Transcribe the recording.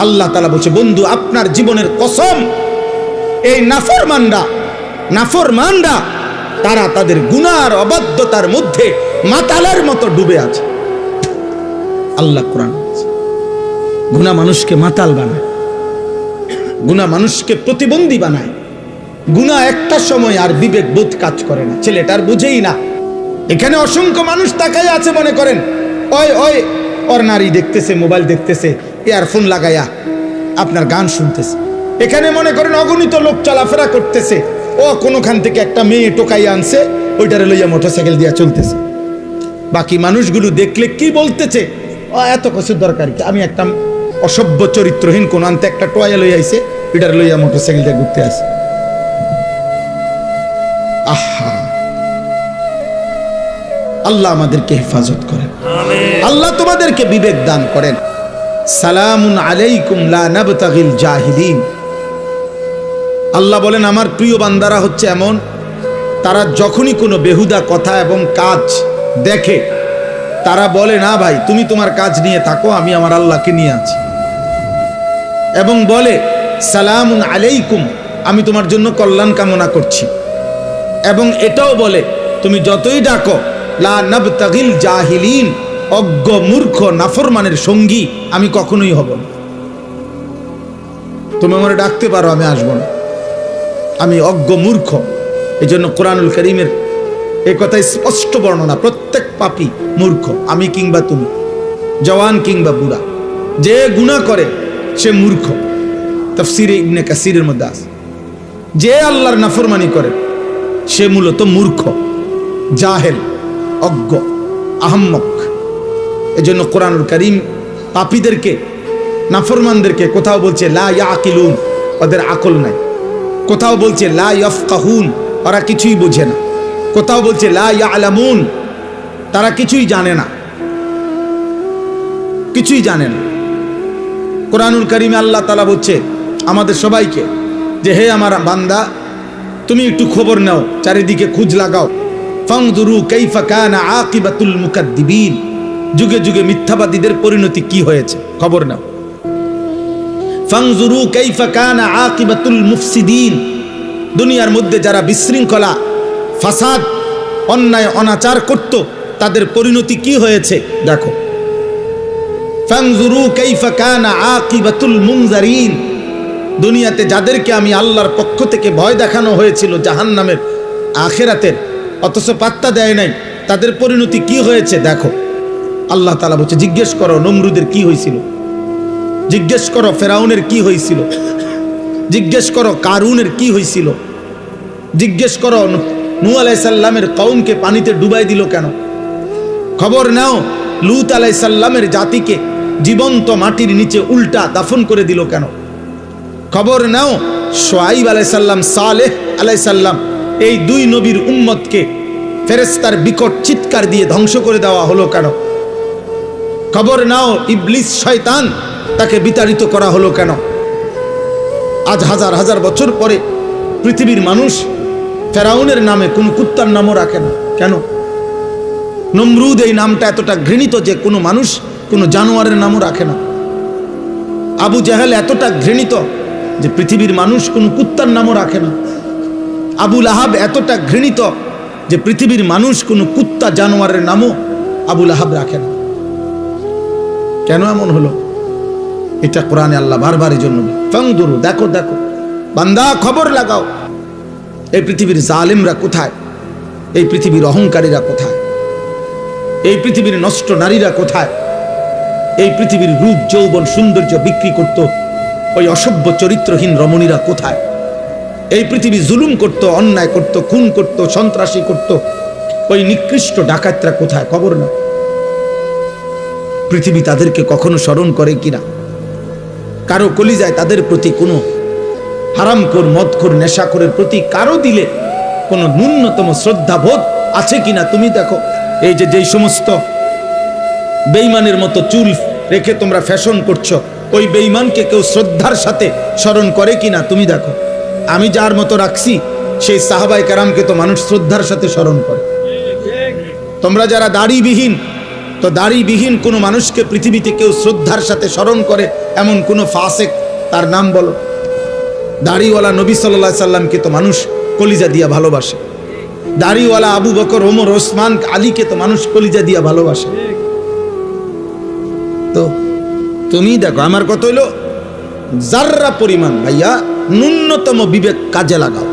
আল্লাহ তাআলা বলছে, বন্ধু আপনার জীবনের কসম, এই নাফরমানরা তারা তাদের গুনার অবাধ্যতার মধ্যে মাতালের মতো ডুবে আছে। আল্লাহ কোরআন বলছে, গুনাহ মানুষকে মাতাল বানায়, গুনাহ মানুষকে প্রতিবন্ধী বানায়। গুনাহ একটা সময় আর বিবেক বোধ কাজ করে না, ছেলেটার বুঝেই না। এখানে অসংখ্য মানুষ তাকায় আছে, মনে করেন ওই ওর নারী দেখতেছে, মোবাইল দেখতেছে, ইয়ারফোন লাগাইয়া আপনার গান শুনতেছে। এখানে মনে করেন অগণিত লোক চলাফেরা করতেছে, ও কোনোখান থেকে একটা মেয়ে টোকাইয়া আনছে, ওইটারে লইয়া মোটরসাইকেল দিয়া চলতেছে। বাকি মানুষগুলো দেখলে কি বলতেছে, ও এত কিছুর দরকার কি, আমি একটা অসভ্য চরিত্রহীন কোন আনতে একটা টোয়া লইয়া আইছে, ওইটারে লইয়া মোটরসাইকেল দিয়ে ঘুরতে আসে। আহা, আল্লাহ আমাদেরকে হেফাজত করেন, আল্লাহ তোমাদেরকে বিবেক দান করেন। সালামুন আলাইকুম লা নাবতাগিল জাহিলিন। আল্লাহ বলেন, আমার প্রিয় বান্দারা হচ্ছে এমন, তারা যখনই কোনো বেহুদা কথা এবং কাজ দেখে তারা বলে, না ভাই তুমি তোমার কাজ নিয়ে থাকো, আমি আমার আল্লাহকে নিয়ে আছি। এবং বলে সালামুন আলাইকুম, আমি তোমার জন্য কল্যাণ কামনা করছি। এবং এটাও বলে, তুমি যতই ডাকো লা নাবতাগিল জাহিলিন, অজ্ঞ মূর্খ নাফরমানের সঙ্গী আমি কখনোই হব না। তুমি আমারে ডাকতে পারো, আমি আসবো না, আমি অজ্ঞ মূর্খ। এই জন্য কোরআনুল কারীমের এই কথাই স্পষ্ট বর্ণনা, প্রত্যেক পাপী মূর্খ, আমি কিংবা তুমি, জওয়ান কিংবা বুড়া, যে গুনাহ করে সে মূর্খ। তাফসীরে ইবনে কাসিরের মধ্যে আছে, যে আল্লাহর নাফরমানি করে সে মূলত মূর্খ, জাহেল, অজ্ঞ, আহম্মক। এজন্য কোরআনুল কারীম পাপীদেরকে, নাফরমানদেরকে কোথাও বলছে লা ইয়াকিলুন, ওদের আকল নাই। কোথাও বলছে লা ইয়াফকাহুন, ওরা কিছুই বোঝে না। কোথাও বলছে লা ইয়ালামুন, তারা কিছুই জানে না, কিছুই জানে না। কোরআনুল কারীমে আল্লাহ তাআলা বলছে আমাদের সবাইকে যে, হে আমার বান্দা, তুমি একটু খবর নাও, চারিদিকে খোঁজ লাগাও। ফানজুরু কাইফা কানা আকিবাতুল মুকাদ্দিবিন, যুগে যুগে মিথ্যাবাদীদের পরিণতি কি হয়েছে খবর নাও। ফানজুরু কাইফা কানা আকিবাতুল মুফসিদিন, দুনিয়ার মধ্যে যারা বিশৃঙ্খলা, ফাসাদ, অন্যায় অনাচার করত তাদের পরিণতি কি হয়েছে দেখো। ফানজুরু কাইফা কানা আকিবাতুল মুনজারিন, দুনিয়াতে যাদেরকে আমি আল্লাহর পক্ষ থেকে ভয় দেখানো হয়েছিল জাহান্নামের, আখিরাতের, অথচ পাত্তা দেয় নাই, তাদের পরিণতি কি হয়েছে দেখো। আল্লাহ তাআলা বলছে, জিজ্ঞেস করো নমরুদের কি হয়েছিল, জিজ্ঞেস করো ফেরাউনের কি হয়েছিল, জিজ্ঞেস করো কারুনের কি হয়েছিল, জিজ্ঞেস করো নূহ আলাইহিস সালামের কওমকে পানিতে ডুবাই দিল কেন, খবর নাও লূত আলাইহিস সালামের জাতিকে জীবন্ত মাটির নিচে উল্টা দাফন করে দিল কেন, খবর নাও শুআয়ব আলাইহিস সালাম, সালেহ আলাইহিস সালাম, এই দুই নবীর উম্মতকে ফেরেশতার বিকট চিৎকার দিয়ে ধ্বংস করে দেওয়া হলো কেন, খবর নাও ইবলিস শয়তান, তাকে বিতাড়িত করা হলো কেন। আজ হাজার হাজার বছর পরে পৃথিবীর মানুষ ফেরাউনের নামে কোনো কুত্তার নামও রাখে না কেন? নমরুদ এই নামটা এতটা ঘৃণিত যে কোনো মানুষ কোনো জানোয়ারের নামও রাখে না। আবু জাহেল এতটা ঘৃণিত যে পৃথিবীর মানুষ কোনো কুত্তার নামও রাখে না। আবু লাহাব এতটা ঘৃণিত যে পৃথিবীর মানুষ কোনো কুত্তা জানোয়ারের নামও আবু লাহাব রাখে না। কেন এমন হলো? এটা কোরআনে আল্লাহ বারবার এই জন্য, ফানজুরু, দেখো দেখো বান্দা, খবর লাগাও, এই পৃথিবীর জালেমরা কোথায়, এই পৃথিবীর অহংকারীরা কোথায়, এই পৃথিবীর নষ্ট নারীরা কোথায়, এই পৃথিবীর রূপ যৌবন সৌন্দর্য বিক্রি করত ওই অসভ্য চরিত্রহীন রমণীরা কোথায়, এই পৃথিবী জুলুম করত, অন্যায় করত, খুন করত, সন্ত্রাসী করত ওই নিকৃষ্ট ডাকাতরা কোথায়, খবর না। পৃথিবী তাদেরকে কখনো স্মরণ করে কিনা? কারো কলিজায় তাদের প্রতি কোনো হারামখোর, মদখোর, নেশাখোরের প্রতি কারো দিলে কোনো ন্যূনতম শ্রদ্ধাবোধ আছে কিনা তুমি দেখো। এই যে যেই সমস্ত বেঈমানের মতো চুল রেখে তোমরা ফ্যাশন করছো, ওই বেঈমানকে কেউ শ্রদ্ধার সাথে স্মরণ করে কিনা তুমি দেখো। আমি যার মতো রাখছি সেই সাহাবায়ে কেরামকে তো মানুষ শ্রদ্ধার সাথে স্মরণ করে। তোমরা যারা দাড়িবিহীন তো দাড়িবিহীন কোনো মানুষকে পৃথিবীতে কেউ শ্রদ্ধার সাথে স্মরণ করে এমন কোনো ফাসেক তার নাম বলো। দাড়িওয়ালা নবী সাল্লাল্লাহু সাল্লামকে তো মানুষ কলিজা দিয়া ভালোবাসে, দাড়িওয়ালা আবু বকর ওমর ওসমান আলীকে তো মানুষ কলিজা দিয়া ভালোবাসে। তো তুমি দেখো, আমার কথা হইলো জাররা পরিমাণ ভাইয়া ন্যূনতম বিবেক কাজে লাগাও।